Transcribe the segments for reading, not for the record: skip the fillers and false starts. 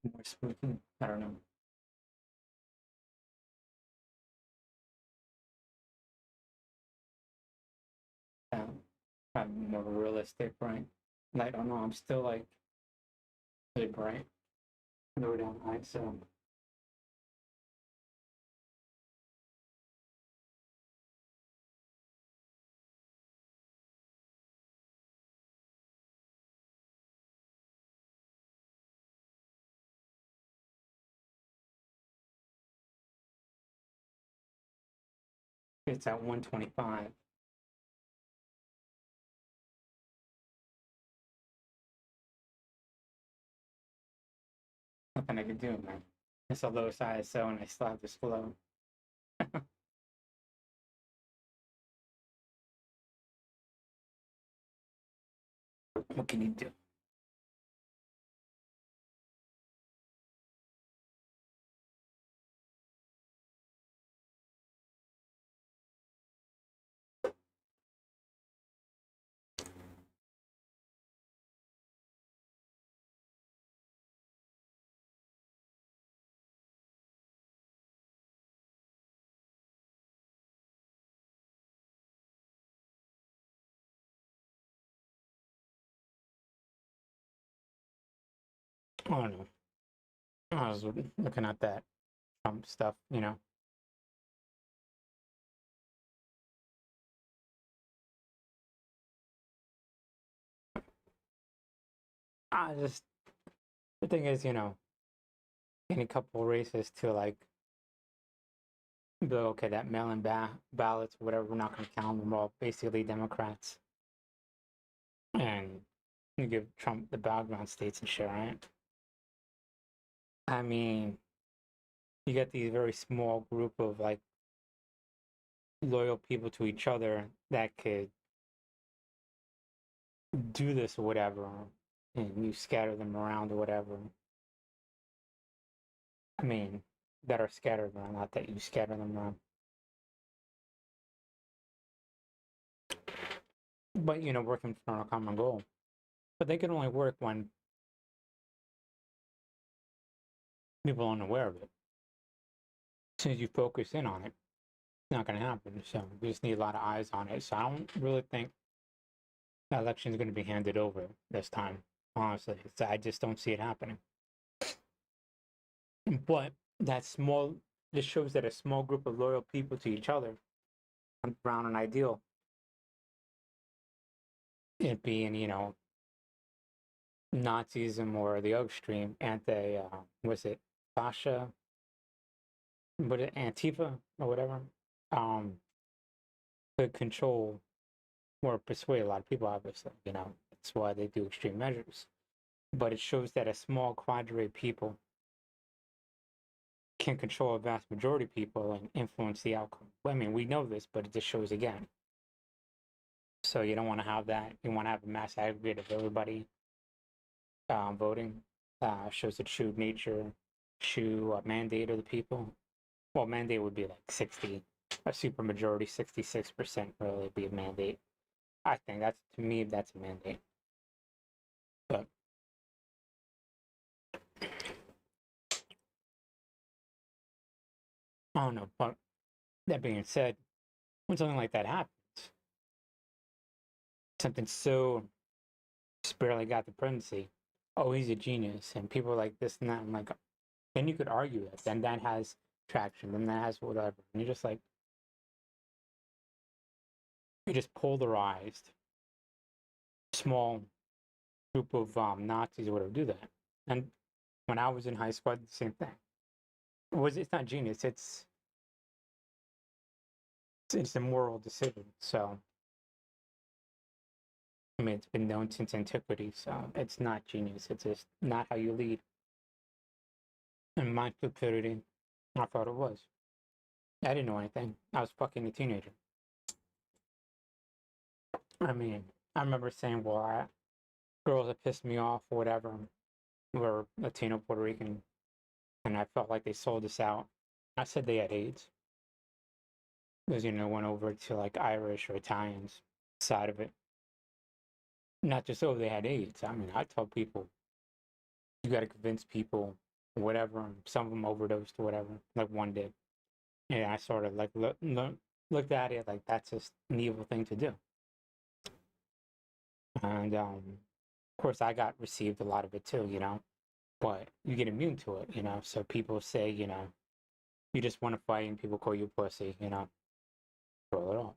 more spooky. I don't know. I'm more realistic, right? I don't know. I'm still like really bright, low down high, so it's at 125. Nothing I can do, man. It's a low size, so and I still have this flow. What can you do? I don't know. I was looking at that Trump stuff, you know. I just the thing is, you know, any couple races to like be like, okay, that mail-in ballots, whatever, we're not going to count them all. Basically, Democrats, and you give Trump the background states and shit, right? I mean, you get these very small group of like loyal people to each other that could do this or whatever, and you scatter them around or whatever. I mean, that are scattered around, not that you scatter them around. But you know, working for a common goal. But they can only work when people aren't aware of it. As soon as you focus in on it, it's not going to happen. So we just need a lot of eyes on it. So I don't really think the election is going to be handed over this time. Honestly, I just don't see it happening. But that small, this shows that a small group of loyal people to each other around an ideal, it being, you know, Nazism or the other extreme, was it Fasha, but Antifa or whatever, um, could control or persuade a lot of people, obviously, you know, that's why they do extreme measures. But it shows that a small cadre of people can control a vast majority of people and influence the outcome. I mean, we know this, but it just shows again. So you don't want to have that. You want to have a mass aggregate of everybody voting. Shows the true nature, true mandate of the people. Well, mandate would be like 60, a super majority, 66% really be a mandate. I think that's, to me, that's a mandate. But I don't know. But that being said, when something like that happens, something so just barely got the presidency, oh, he's a genius, and people are like this and that. I'm like, then you could argue it. Then that has traction. Then that has whatever. And you're just like, you're just polarized. Small group of Nazis or whatever do that. And when I was in high school, I did the same thing. It's not genius. It's a moral decision. So I mean, it's been known since antiquity. So it's not genius. It's just not how you lead. And my stupidity, I thought it was. I didn't know anything. I was fucking a teenager. I mean, I remember saying, well, girls that pissed me off or whatever were Latino, Puerto Rican, and I felt like they sold us out. I said they had AIDS. Because, you know, went over to like Irish or Italians side of it. Not just, oh, they had AIDS. I mean, I tell people, you got to convince people whatever. And some of them overdosed or whatever, like one did. And I sort of like looked at it like that's just an evil thing to do. And of course, I got received a lot of it too, you know. But you get immune to it, you know. So people say, you know, you just want to fight, and people call you pussy, you know. Roll it off.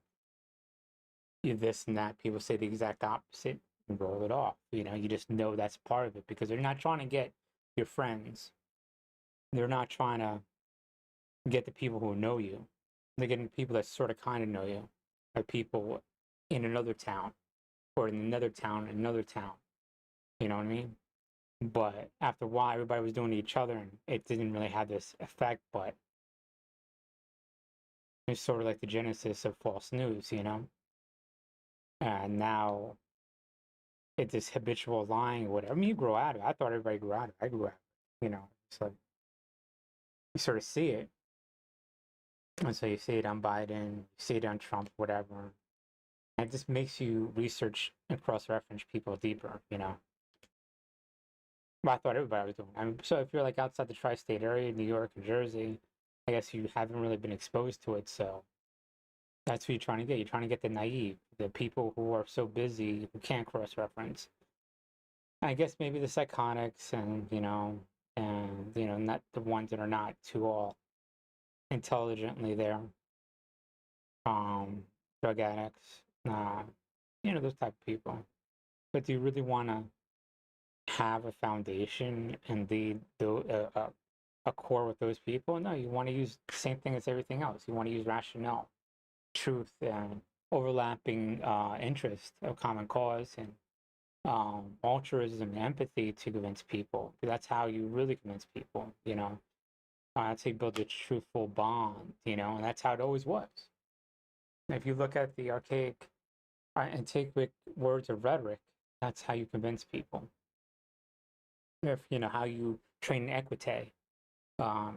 You this and that. People say the exact opposite, and roll it off. You know, you just know that's part of it because they're not trying to get your friends. They're not trying to get the people who know you. They're getting people that sort of kind of know you, or people in another town, or in another town, in another town. You know what I mean? But after a while, everybody was doing to each other, and it didn't really have this effect. But it's sort of like the genesis of false news, you know. And now it's this habitual lying, or whatever. I mean, you grow out of it. I thought everybody grew out of it. I grew out of it, you know. So you sort of see it, and so you see it on Biden, you see it on Trump, whatever. And it just makes you research and cross-reference people deeper, you know. Well, I thought everybody was doing. I mean, so if you're like outside the tri-state area, New York, New Jersey, I guess you haven't really been exposed to it. So that's what you're trying to get. You're trying to get the naive, the people who are so busy who can't cross-reference. I guess maybe the psychotics and not the ones that are not too all intelligently there. Um, Drug addicts, those type of people. But do you really want to have a foundation and a core with those people? No, you want to use the same thing as everything else. You want to use rationale, truth, and overlapping interest, a common cause, and altruism, empathy to convince people. That's how you really convince people. You know, that's how you build a truthful bond. You know, and that's how it always was. If you look at the archaic antiquic words of rhetoric, that's how you convince people. If you know how you train equity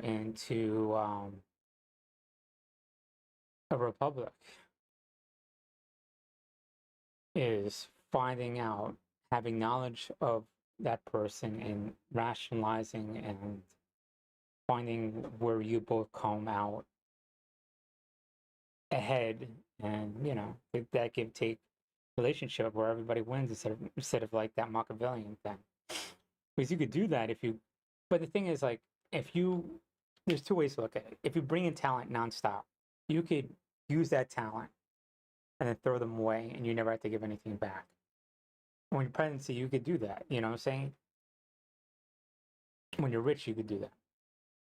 into a republic is finding out, having knowledge of that person and rationalizing and finding where you both come out ahead, and that give take relationship where everybody wins instead of like that Machiavellian thing. Because you could do that if you, but the thing is, like, if you, there's two ways to look at it. If you bring in talent nonstop, you could use that talent and then throw them away, and you never have to give anything back. When you're presidency, you could do that. You know what I'm saying? When you're rich, you could do that.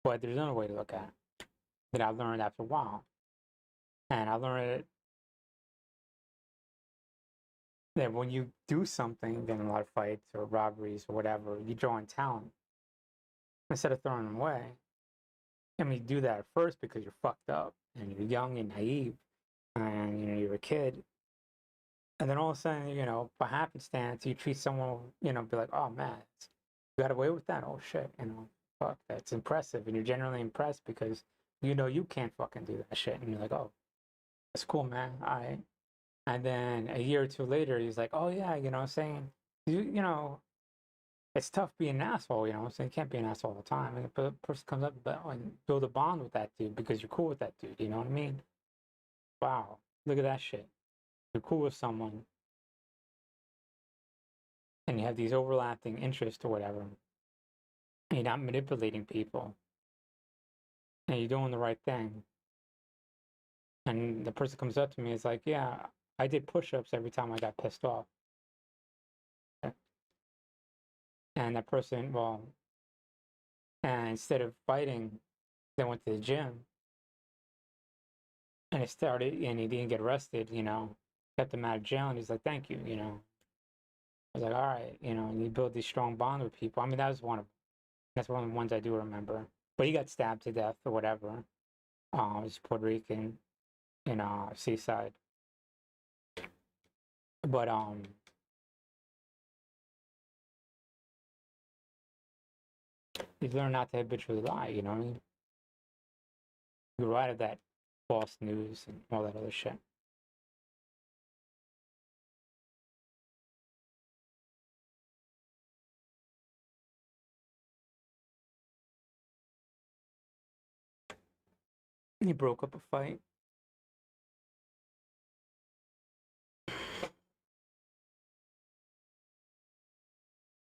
But there's another way to look at it that I learned after a while, and I learned that when you do something, then a lot of fights or robberies or whatever, you draw on talent instead of throwing them away. I mean, you do that at first because you're fucked up and you're young and naive, and you're a kid, and then all of a sudden, by happenstance, you treat someone, be like, oh man, you got away with that. Oh shit, fuck, that's impressive, and you're generally impressed because you can't fucking do that shit, and you're like, oh, that's cool, man. All right. And then a year or two later, he's like, oh yeah, saying, it's tough being an asshole, so you can't be an asshole all the time. And the person comes up and build a bond with that dude because you're cool with that dude. You know what I mean? Wow, look at that shit. You're cool with someone, and you have these overlapping interests or whatever. And you're not manipulating people, and you're doing the right thing. And the person comes up to me, is like, yeah, I did push-ups every time I got pissed off. And that person, well, and instead of fighting, they went to the gym, and and he didn't get arrested, kept him out of jail, and he's like, thank you, I was like, all right, and you build these strong bonds with people. I mean, that's one of the ones I do remember. But he got stabbed to death or whatever. He's Puerto Rican in Seaside. But you learn not to habitually lie, you know what I mean? You grow out of that false news and all that other shit. He broke up a fight.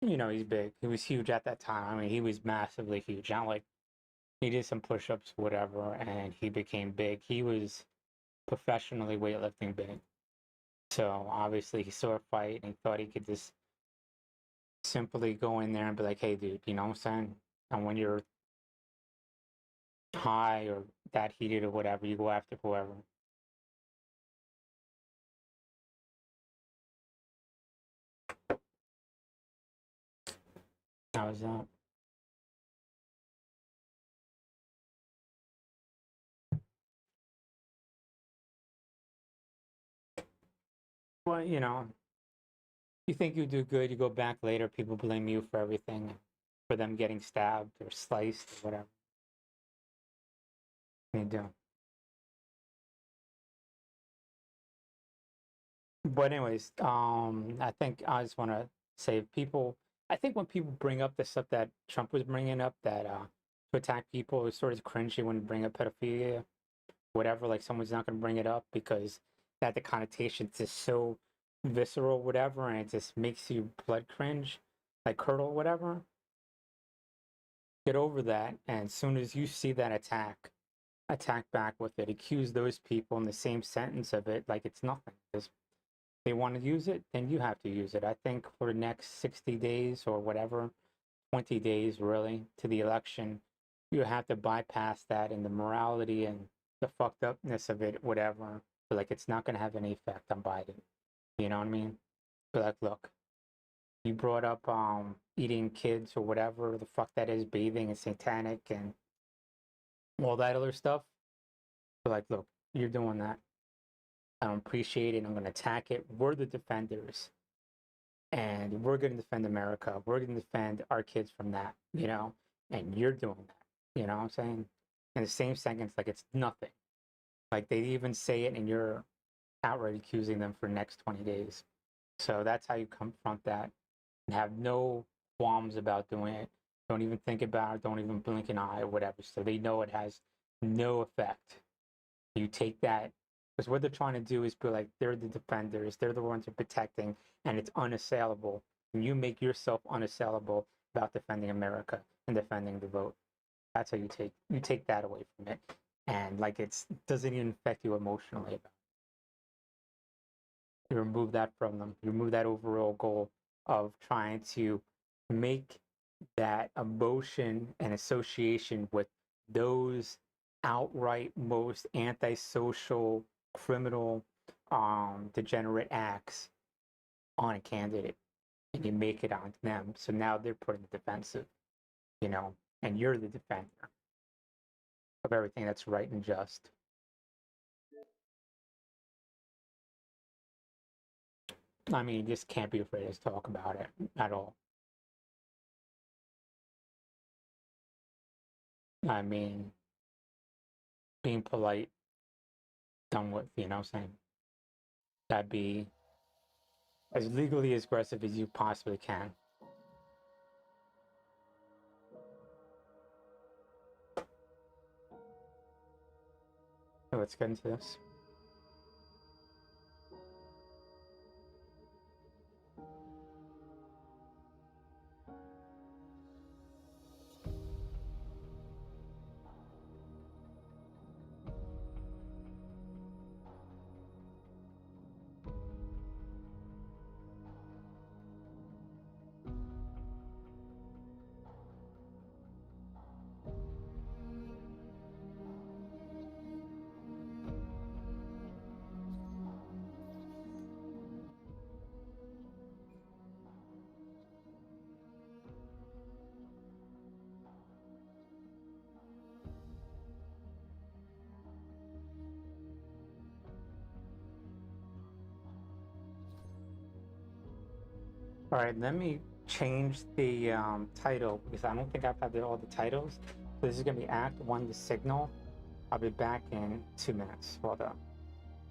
You know, he's big. He was huge at that time. I mean, he was massively huge. Not like he did some push-ups, whatever, and he became big. He was professionally weightlifting big. So obviously he saw a fight and he thought he could just simply go in there and be like, hey, dude, you know what I'm saying? And when you're high or that heated or whatever, you go after whoever. How was that? Well, you know, you think you do good, you go back later, people blame you for everything, for them getting stabbed or sliced or whatever. They do. But anyways, I think I just want to say people. I think when people bring up the stuff that Trump was bringing up, that to attack people, it's sort of cringy when you bring up pedophilia, whatever. Like someone's not going to bring it up because that the connotation is just so visceral, whatever, and it just makes you blood cringe, like curdle, whatever. Get over that, and as soon as you see that attack back with it, accuse those people in the same sentence of it like it's nothing. Just they want to use it, then you have to use it. I think for the next 60 days or whatever, 20 days really to the election, you have to bypass that and the morality and the fucked upness of it, whatever. But like it's not going to have any effect on Biden. You know what I mean? But like, look, you brought up eating kids or whatever the fuck that is, bathing and satanic and all that other stuff. But like, look, you're doing that. I don't appreciate it. I'm going to attack it. We're the defenders. And we're going to defend America. We're going to defend our kids from that, you know? And you're doing that. You know what I'm saying? In the same sentence, like it's nothing. Like they even say it and you're outright accusing them for the next 20 days. So that's how you confront that and have no qualms about doing it. Don't even think about it. Don't even blink an eye or whatever. So they know it has no effect. You take that because what they're trying to do is be like they're the defenders, they're the ones who are protecting, and it's unassailable. And you make yourself unassailable about defending America and defending the vote. That's how you take that away from it, and like it doesn't even affect you emotionally. You remove that from them. You remove that overall goal of trying to make that emotion and association with those outright most antisocial criminal degenerate acts on a candidate and you make it on them. So now they're put in the defensive, you know, and you're the defender of everything that's right and just. I mean, you just can't be afraid to talk about it at all. I mean, being polite, done with, you know what I'm saying? That'd be as legally as aggressive as you possibly can. So let's get into this. All right, let me change the title because I don't think I've had all the titles. So this is going to be Act 1, The Signal. I'll be back in 2 minutes. Hold on.